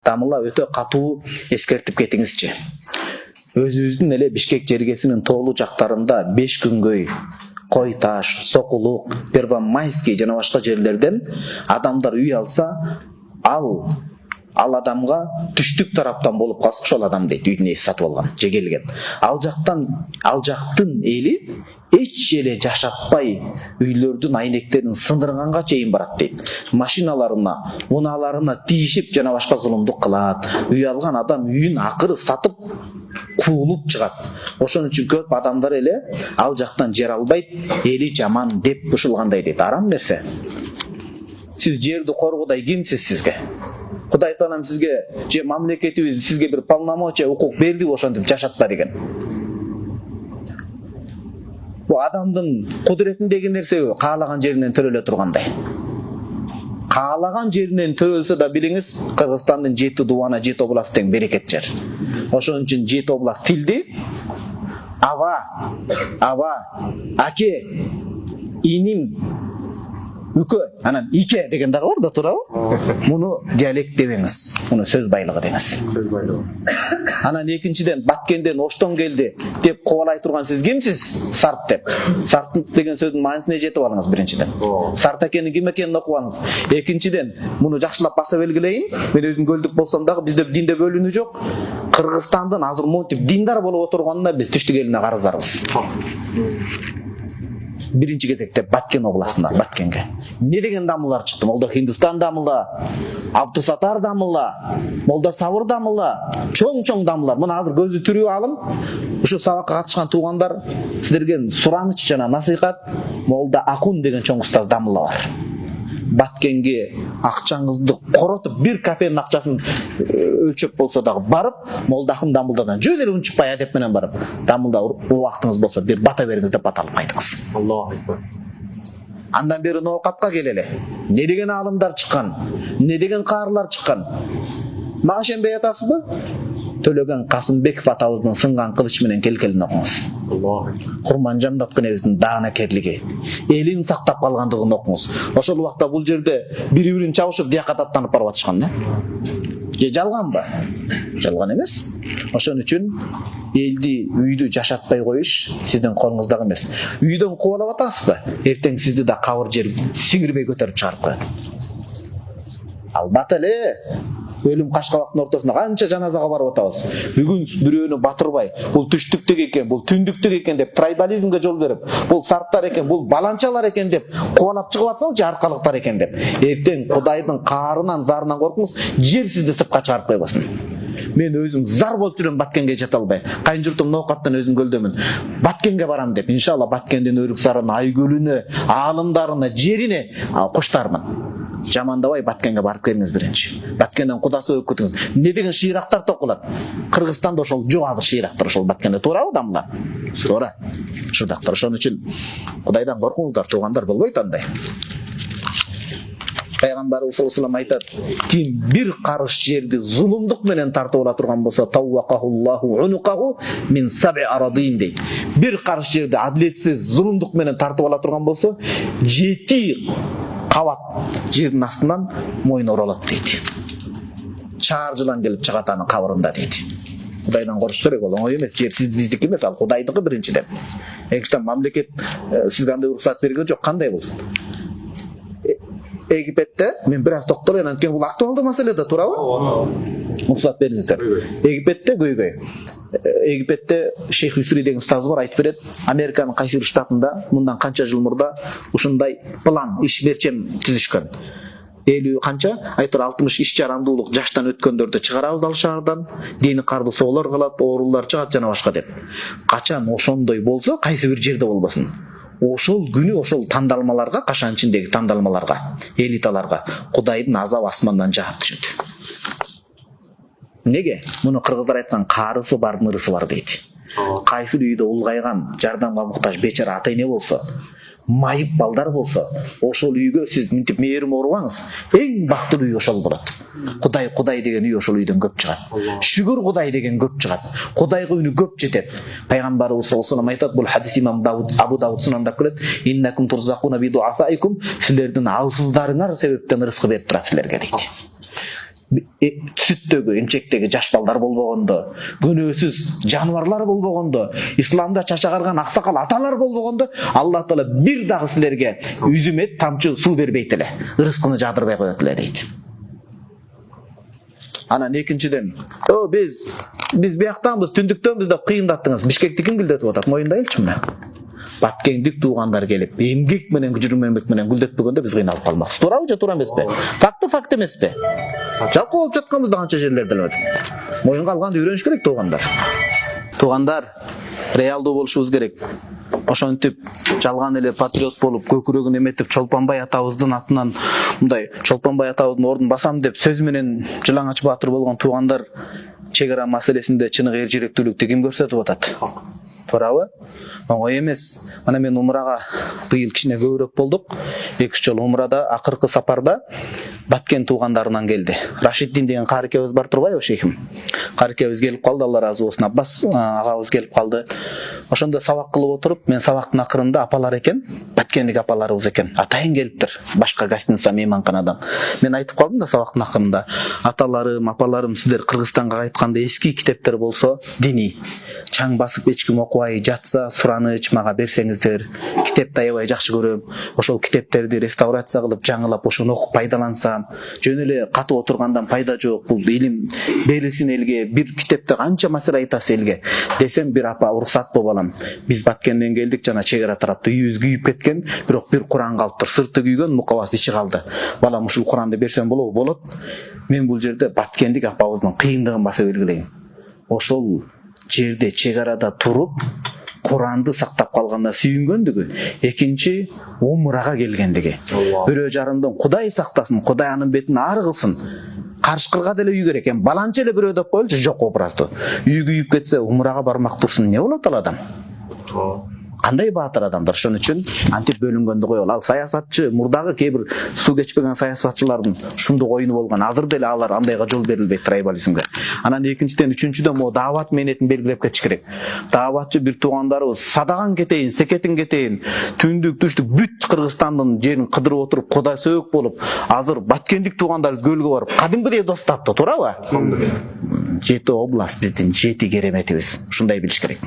Дамылла өтө катуу эскертип кетиңизчи. Өзүбүздүн эле Бишкек жергесинин тоолуу жактарында 5 күнгөй Кой Таш, Сокулук, Первомайский жана башка жерлерден адамдар үй алса, ал адамга түштүк тараптан болуп калса ошол адам дейт, үйдүн ээси сатып алган, же келген. Ал жактын эли эч эле жашатпай үйлөрдүн айнектерин сындырганга чейин барат дейт. Машиналарына, унааларына тийишип жана башка зулумдук кылат. Үй алган адам үйүн акыры сатып куулуп чыгат. Ошон үчүн көп адамдар эле ал жактан жер албайт, эли жаман деп бушулгандай дейт. Арам нерсе. Сиз жерди коргодай кимсиз сизге? Кудай Таалам сизге же мамлекетибиз сизге бир полномочия, укук берди ошентип жашатпа деген. Бу адамдын кудуретиндеги нерсе каалаган жеринен төрөлө тургандай. Каалаган жеринен төрөлсө да билиңиз, Кыргызстандын 7 дубана 7 област тең берекет жер. Ошон үчүн 7 област тилди аба, аке, иним, үкө, анан ике деген дагы бар да, туурабы? Муну диалект дебеңиз, муну сөз байлыгы деңиз. Сөз байлыгы. Анан экинчиден Баткенден Оштон келди деп кубалай турган сиз кимсиз? Сарт деп. Сарт деген сөздүн маанисине жетип алыңыз биринчиден. Сарт экенин ким экенин окуп алыңыз. Экинчиден, муну жакшылап баса белгилейин. Мен өзүм көлдүк болсом дагы бизде динде бөлүнүү жок. Кыргызстандын азыр монтип диндар болуп отурганына биз түштүк элине карыздарбыз. Биринчи кезекте Баткен областында, Баткенге. Не деген дамылдар чыкты? Молда Хиндустан дамылы, Абдусатар дамылы, Молда Сабыр дамылы, чоң дамылдар. Муну азыр көзү түрүп алым. Ушу сабакка катышкан туугандар, сиздерге сураныч жана насыйхат, Молда Акун деген чоң устаз дамылы бар. Баткенге акчаңызды коротуп, бир кафенин акчасын өлчөп болсо дагы барып, Молда Акун дамылдардан жөн эле унчукпай адеп менен барып, дамылда убактыңыз болсо бир бата бериңиз деп бата алып кайтыңыз. Аллаху акбар. Андан бери ноокатка келеле. Не деген алымдар чыккан? Не деген каарылар чыккан? Мага ишенбей атасызбы? Төлөгөн Касымбеков атабыздын сынган кылыч менен келкелин окуңуз. Аллаху акбар. Курманжан Даткенебиздин даанакерлиги, элин сактап калгандыгын окуңуз. Ошол убакта бул жерде бири-бирин чабышып диякат аттанып барып атышкан да. Же жалганбы? Жалган эмес. Ошон үчүн элди, үйдү жашатпай коюш сиздин колуңузда эмес. Үйдөн кубалап атасызбы? Эртең сизди да кабыр жер сиңирбей көтөрүп чыгарып коет. Албат эле өлүм кашкабактын ортосунда канча жаназага барып атабыз. Бүгүн бирөөнү батырбай, бул түштүктүк экен, бул түндүктүк экен деп трайбализмге жол берип, бул сарттар экен, бул баланчалар экен деп кубалап чыгып атсаңыз, аркалыктар экен деп. Эртең Кудайдын каарынан, зарынан коркуңуз, жер сизди сыпка чыгарып койбосун. Мен өзүм зар болуп жүрөм Баткенге жете албай. Кайын журтум ноокаттан өзүм көлдөмүн. Баткенге барам деп, иншалла Баткендин өрүк сарына, Айгөлүнө, аалымдарына, жерине куштармын. Жамандабай Баткенге барып келиңиз биринчи. Баткенден кудасы өп кетиңиз. Не деген шыйрактар токулат? Кыргызстанда ошол жок азыр шыйрактар ошол Баткенде, туурабы дамлар? Туура. Шырдактар. Ошон үчүн Кудайдан коркуңуздар, туугандар, болбойт андай. Пайгамбарыбыз саллаллаху алейхи ва саллям айтат: ким бир карыш жерди зулумдук менен тартып ала турган болсо, таввакахуллаху унукаху мин саб'i арадин дейт. Бир карыш жерди адилетсиз зулумдук менен тартып ала турган болсо, 7 кабат жердин астынан мойну оролот дейт. Чаар жылан келип чыгат анын кабырында дейт. Кудайдан коркуш керек, ол оңой эмес. Жер биздики эмес, ал Кудайдыкы биринчиден. Экинчиден мамлекет сизге андай уруксат берген жок, кандай болсун. Египетте мен бир аз токтолоюн, анткени бул актуалдуу маселе да, туурабы? Уруксат бериңиздер. Египетте көйгөй. Египетте Шейх Юсри деген устаз бар, айтып берет. Американын кайсы бир штатында мындан канча жыл мурда ушундай план, иш берчем түзүшкөн. 50 канча? Айтор 60 иш жарандуулук жаштан өткөндөрдү чыгарабыз ал шаардан, дени карды соолор кылат, оорулар чыгат жана башка деп. Качан ошондой болсо, кайсы бир жерде болбосун. Ошол күнү ошол тандалмаларга, кашан ичиндеги тандалмаларга, элиталарга Кудайдын азабы асмандан жаап түшөт. Неге? Муну кыргыздар айткан карысы бар, нырысы бар дейт. Кайсы үйдө улгайган, жардамга муктаж бечара ата-эне болсо, майып балдар болсо, ошол үйгө сиз мынтип мээрим урбаңыз, эң бактылуу үй ошол болот. Кудай деген үй ошол үйдөн көп чыгат. Шүгүр Кудай деген көп чыгат. Кудайга үнү көп жетет. Пайгамбарыбыз саллаллаху алейхи ва саллям айтат, бул хадис имам Абу Дауд сунанда келет: "Иннакум турзакуна би дуафаикум", силердин алсыздарыңар себептен рызкы берип турат силерге дейт. сүттөгү эмчектеги жаш балдар болбогондо, күнөөсүз жаныбарлар болбогондо, исламда чачагарган аксакал аталар болбогондо, Аллах Таала бир дагы силерге үзүмет тамчы суу бербейт эле, ырыскыны жадырбай коет эле дейт. Анан экинчиден, биз бияктанбыз, түндүктөнбүз деп кыйындаттыңыз. Бишкекти ким гүлдетип атат? Моюндайлычы мына. Баткендик туугандар келип, эмгек менен, күжүрүм эмгек менен гүлдетпегенде биз кыйналып калмакпыз. Туурабы же туура эмеспи? Факт эмеспи? Жалкоо болуп жатканбыз да канча жерлерде эле. Моюнга алганды үйрөнүш керек туугандар. Туугандар, реалдуу болушубуз керек. Ошентип жалган эле патриот болуп, көкүрөгүн эметип, Чолпонбай атабыздын атынан мындай Чолпонбай атабыздын ордун басам деп сөз менен Жылаңач баатыр болгон туугандар чек ара маселесинде чыныгы эр жүрөктүүлүктү ким көрсөтүп атат? Туурабы? Оңой эмес. Мана мен умрага быйыл кичине көбүрөөк болдук. 2 жол умрада, акыркы сапарда Баткен туугандарынан келди. Рашиддин деген карыкебиз бар турбайбы шейхим? Карыкебиз келип калды, Алла разы болсун. Аббас агабыз келип калды. Ошондо сабак кылып отуруп, мен сабактын акырында апалар экен, Баткендик апаларыбыз экен. Атайын келиптир, башка гостиница мейманканадан. Мен айтып калдым да сабактын акырында, аталарым, апаларым, сиздер Кыргызстанга кайтканда эски китептер болсо, диний, чаң басып эч ким окубай жатса, сураныч мага берсеңиздер, китепти аябай жакшы көрөм. Ошол китептерди реставрация кылып, жаңылап ошону окуп пайдалансам, жөн эле катып отургандан пайда жок. Бул илим берилсин элге, бир китепте канча маселе айтасы элге десем, бир апа уруксат болуп алам. Биз Баткенден келдик, жана чек ара тарапта үйүбүз күйүп кеткен, бирок бир Куран калыптыр. Сырты күйгөн, мукабасы ичи калды. Балам ушул Куранды берсем болобу? Болот. Мен бул жерде Баткендик апабыздын кыйындыгын баса белгилейм. Ошол жерде чек арада туруп Куранды сактап калганына сүйүнгөндүгү, экинчи умрага келгендиги. Бирөө жарымдын Кудай сактасын, Кудай анын бетин ары кылсын. Карышкырга деле үй керек. Баланча эле бирөө деп коелучу, жок образды. Үй күйүп кетсе, умрага бармак турсун, эмне болот ал адам? Кандай баатыр адамдар. Ошон үчүн антип бөлүнгөндү коелу. Ал саясатчы, мурдагы кээ бир суу кечпеген саясатчылардын ушундук оюну болгон. Азыр деле алар андайга жол берилбейт трайбализмге. Анан экинчиден, үчүнчүдөн могу даават мээнетин белгилеп кетиш керек. Дааватчы бир туугандарыбыз садаган кетейин, секетин кетейин, түндүк, түштүк бүт Кыргызстандын жерин кыдырып отуруп, Кудай сөйөк болуп, азыр Баткендик туугандарыбыз көлгө барып, кадимкидей достапты, туурабы? 7 область биздин 7 кереметибиз. Ушундай билиш керек.